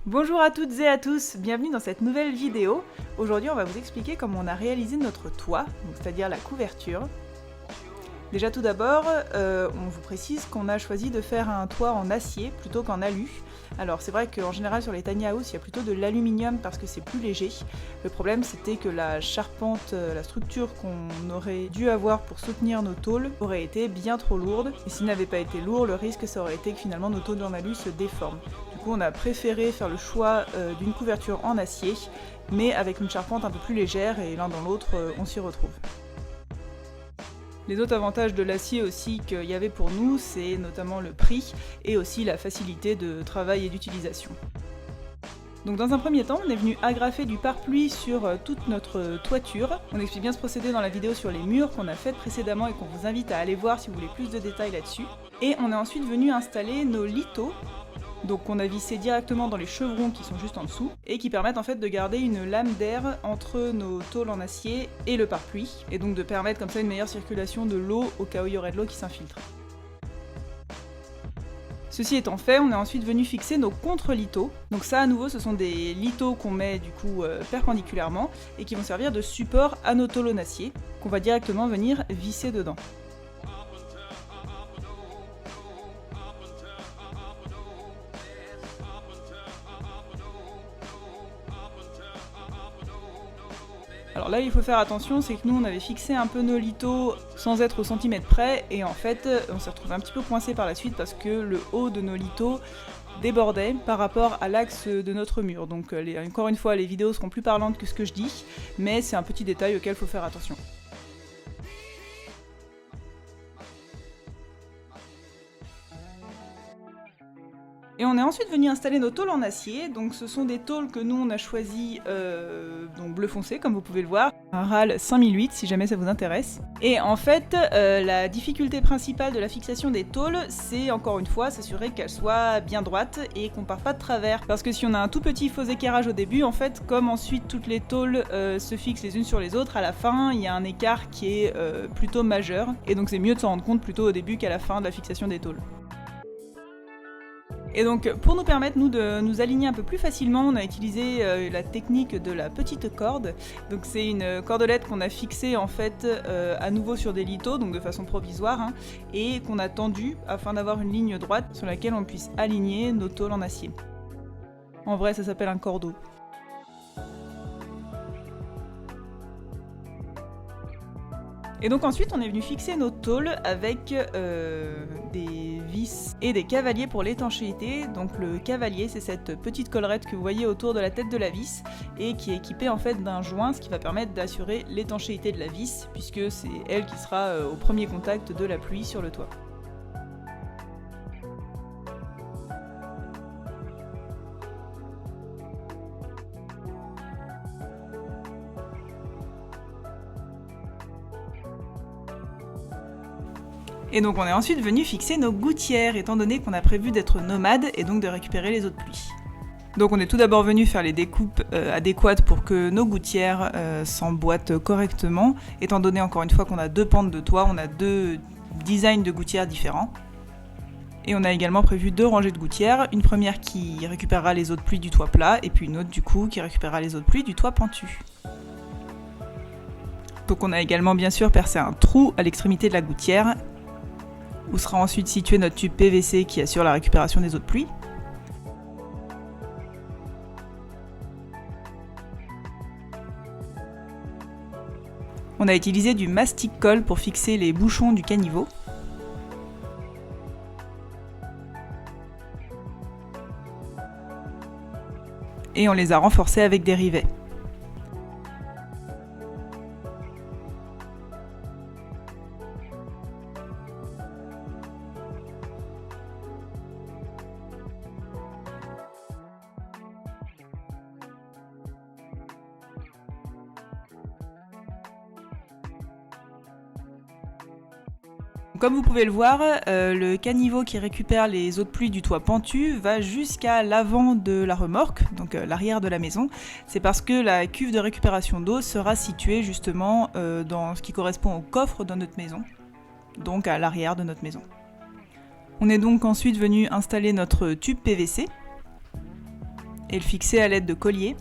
Bonjour à toutes et à tous, bienvenue dans cette nouvelle vidéo. Aujourd'hui on va vous expliquer comment on a réalisé notre toit, c'est-à-dire la couverture. Déjà tout d'abord, on vous précise qu'on a choisi de faire un toit en acier plutôt qu'en alu. Alors c'est vrai qu'en général sur les tiny house il y a plutôt de l'aluminium parce que c'est plus léger. Le problème c'était que la charpente, la structure qu'on aurait dû avoir pour soutenir nos tôles aurait été bien trop lourde. Et s'il n'avait pas été lourd, le risque ça aurait été que finalement nos tôles en alu se déforment. Du coup on a préféré faire le choix d'une couverture en acier, mais avec une charpente un peu plus légère et l'un dans l'autre on s'y retrouve. Les autres avantages de l'acier aussi qu'il y avait pour nous, c'est notamment le prix et aussi la facilité de travail et d'utilisation. Donc dans un premier temps, on est venu agrafer du pare-pluie sur toute notre toiture. On explique bien ce procédé dans la vidéo sur les murs qu'on a faite précédemment et qu'on vous invite à aller voir si vous voulez plus de détails là-dessus. Et on est ensuite venu installer nos lithos, donc on a vissé directement dans les chevrons qui sont juste en dessous, et qui permettent en fait de garder une lame d'air entre nos tôles en acier et le pare-pluie, et donc de permettre comme ça une meilleure circulation de l'eau au cas où il y aurait de l'eau qui s'infiltre. Ceci étant fait, on est ensuite venu fixer nos contre-lithos. Donc ça à nouveau ce sont des lithos qu'on met du coup perpendiculairement et qui vont servir de support à nos tôles en acier, qu'on va directement venir visser dedans. Alors là il faut faire attention, c'est que nous on avait fixé un peu nos lithos sans être au centimètre près et en fait on s'est retrouvé un petit peu coincé par la suite parce que le haut de nos lithos débordait par rapport à l'axe de notre mur. Donc encore une fois les vidéos seront plus parlantes que ce que je dis, mais c'est un petit détail auquel il faut faire attention. Et on est ensuite venu installer nos tôles en acier, donc ce sont des tôles que nous on a choisi donc bleu foncé comme vous pouvez le voir, un RAL 5008 si jamais ça vous intéresse. Et en fait la difficulté principale de la fixation des tôles c'est encore une fois s'assurer qu'elles soient bien droites et qu'on parte pas de travers. Parce que si on a un tout petit faux équerrage au début en fait comme ensuite toutes les tôles se fixent les unes sur les autres, à la fin il y a un écart qui est plutôt majeur et donc c'est mieux de s'en rendre compte plutôt au début qu'à la fin de la fixation des tôles. Et donc pour nous permettre nous de nous aligner un peu plus facilement, on a utilisé la technique de la petite corde. Donc c'est une cordelette qu'on a fixée en fait à nouveau sur des lithos, donc de façon provisoire, hein, et qu'on a tendue afin d'avoir une ligne droite sur laquelle on puisse aligner nos tôles en acier. En vrai ça s'appelle un cordeau. Et donc ensuite on est venu fixer nos tôles avec des vis et des cavaliers pour l'étanchéité. Donc le cavalier c'est cette petite collerette que vous voyez autour de la tête de la vis et qui est équipée en fait d'un joint, ce qui va permettre d'assurer l'étanchéité de la vis puisque c'est elle qui sera au premier contact de la pluie sur le toit. Et donc on est ensuite venu fixer nos gouttières, étant donné qu'on a prévu d'être nomade et donc de récupérer les eaux de pluie. Donc on est tout d'abord venu faire les découpes adéquates pour que nos gouttières s'emboîtent correctement, étant donné encore une fois qu'on a deux pentes de toit, on a deux designs de gouttières différents. Et on a également prévu deux rangées de gouttières, une première qui récupérera les eaux de pluie du toit plat, et puis une autre du coup qui récupérera les eaux de pluie du toit pentu. Donc on a également bien sûr percé un trou à l'extrémité de la gouttière, où sera ensuite situé notre tube PVC qui assure la récupération des eaux de pluie. On a utilisé du mastic colle pour fixer les bouchons du caniveau. Et on les a renforcés avec des rivets. Comme vous pouvez le voir, le caniveau qui récupère les eaux de pluie du toit pentu va jusqu'à l'avant de la remorque, donc l'arrière de la maison. C'est parce que la cuve de récupération d'eau sera située justement dans ce qui correspond au coffre de notre maison, donc à l'arrière de notre maison. On est donc ensuite venu installer notre tube PVC. et le fixer à l'aide de colliers.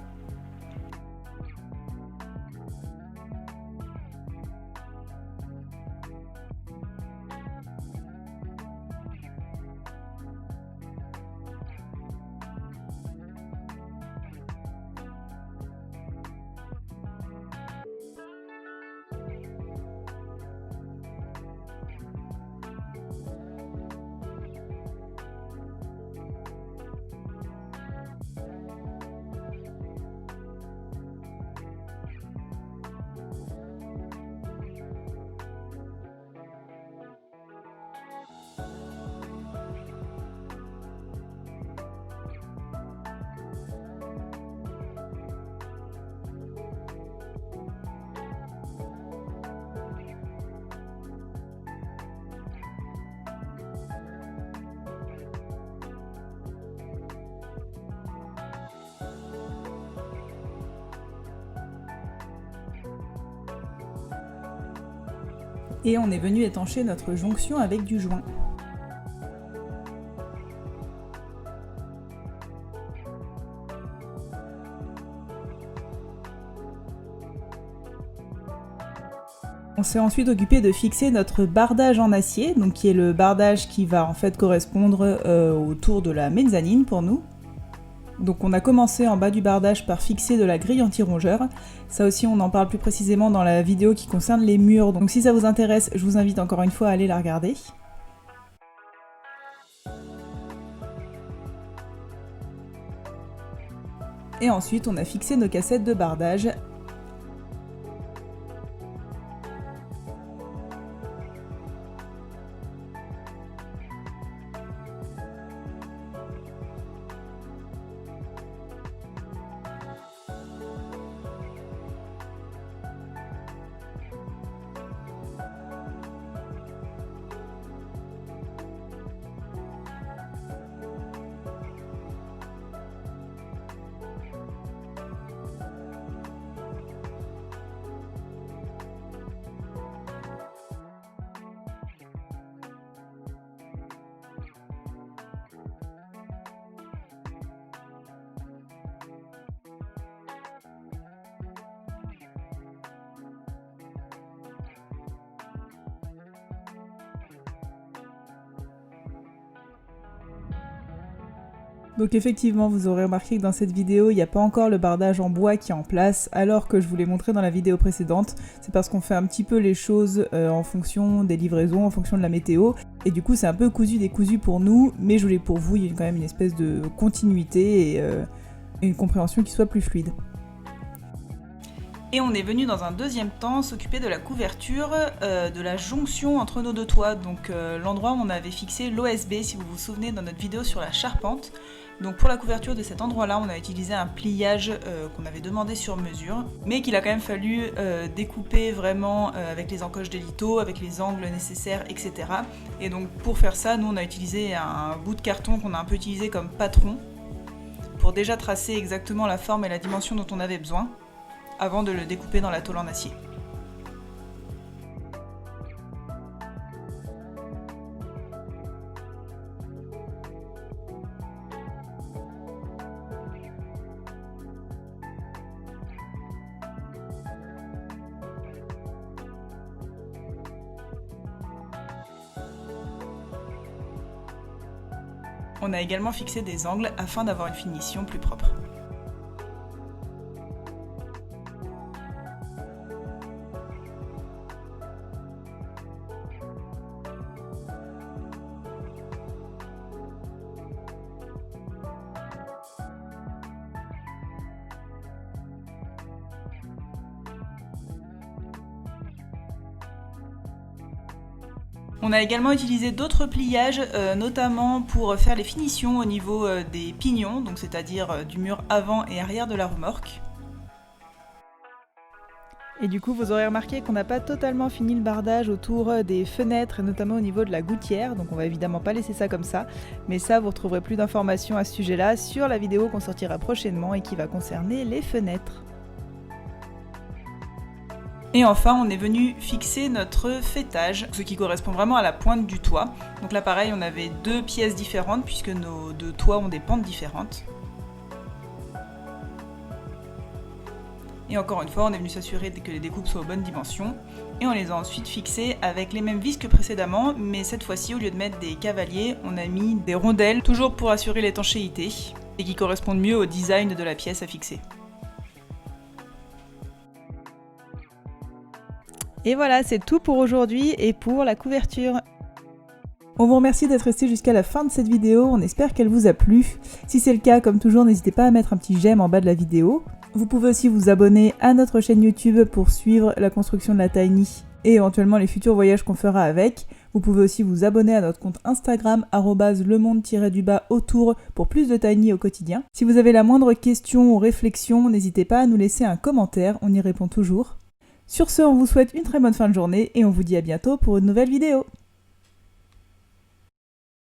Et on est venu étancher notre jonction avec du joint. On s'est ensuite occupé de fixer notre bardage en acier, donc qui est le bardage qui va en fait correspondre autour de la mezzanine pour nous. Donc on a commencé en bas du bardage par fixer de la grille anti-rongeur. Ça aussi on en parle plus précisément dans la vidéo qui concerne les murs. Donc si ça vous intéresse, je vous invite encore une fois à aller la regarder. Et ensuite on a fixé nos cassettes de bardage. Donc effectivement, vous aurez remarqué que dans cette vidéo, il n'y a pas encore le bardage en bois qui est en place, alors que je vous l'ai montré dans la vidéo précédente. C'est parce qu'on fait un petit peu les choses en fonction des livraisons, en fonction de la météo. Et du coup, c'est un peu cousu décousu pour nous, mais je voulais pour vous, il y a quand même une espèce de continuité et une compréhension qui soit plus fluide. Et on est venu dans un deuxième temps s'occuper de la couverture de la jonction entre nos deux toits, donc l'endroit où on avait fixé l'OSB, si vous vous souvenez, dans notre vidéo sur la charpente. Donc pour la couverture de cet endroit-là, on a utilisé un pliage qu'on avait demandé sur mesure, mais qu'il a quand même fallu découper vraiment avec les encoches de litho, avec les angles nécessaires, etc. Et donc pour faire ça, nous on a utilisé un bout de carton qu'on a un peu utilisé comme patron, pour déjà tracer exactement la forme et la dimension dont on avait besoin, avant de le découper dans la tôle en acier. On a également fixé des angles afin d'avoir une finition plus propre. On a également utilisé d'autres pliages, notamment pour faire les finitions au niveau des pignons, donc c'est-à-dire du mur avant et arrière de la remorque. Et du coup, vous aurez remarqué qu'on n'a pas totalement fini le bardage autour des fenêtres, et notamment au niveau de la gouttière, donc on va évidemment pas laisser ça comme ça, mais ça, vous retrouverez plus d'informations à ce sujet-là sur la vidéo qu'on sortira prochainement et qui va concerner les fenêtres. Et enfin, on est venu fixer notre faîtage, ce qui correspond vraiment à la pointe du toit. Donc là, pareil, on avait deux pièces différentes puisque nos deux toits ont des pentes différentes. Et encore une fois, on est venu s'assurer que les découpes soient aux bonnes dimensions. Et on les a ensuite fixées avec les mêmes vis que précédemment, mais cette fois-ci, au lieu de mettre des cavaliers, on a mis des rondelles, toujours pour assurer l'étanchéité, et qui correspondent mieux au design de la pièce à fixer. Et voilà, c'est tout pour aujourd'hui et pour la couverture. On vous remercie d'être resté jusqu'à la fin de cette vidéo, on espère qu'elle vous a plu. Si c'est le cas, comme toujours, n'hésitez pas à mettre un petit j'aime en bas de la vidéo. Vous pouvez aussi vous abonner à notre chaîne YouTube pour suivre la construction de la Tiny et éventuellement les futurs voyages qu'on fera avec. Vous pouvez aussi vous abonner à notre compte Instagram @lemonde-autour pour plus de Tiny au quotidien. Si vous avez la moindre question ou réflexion, n'hésitez pas à nous laisser un commentaire, on y répond toujours. Sur ce, on vous souhaite une très bonne fin de journée et on vous dit à bientôt pour une nouvelle vidéo.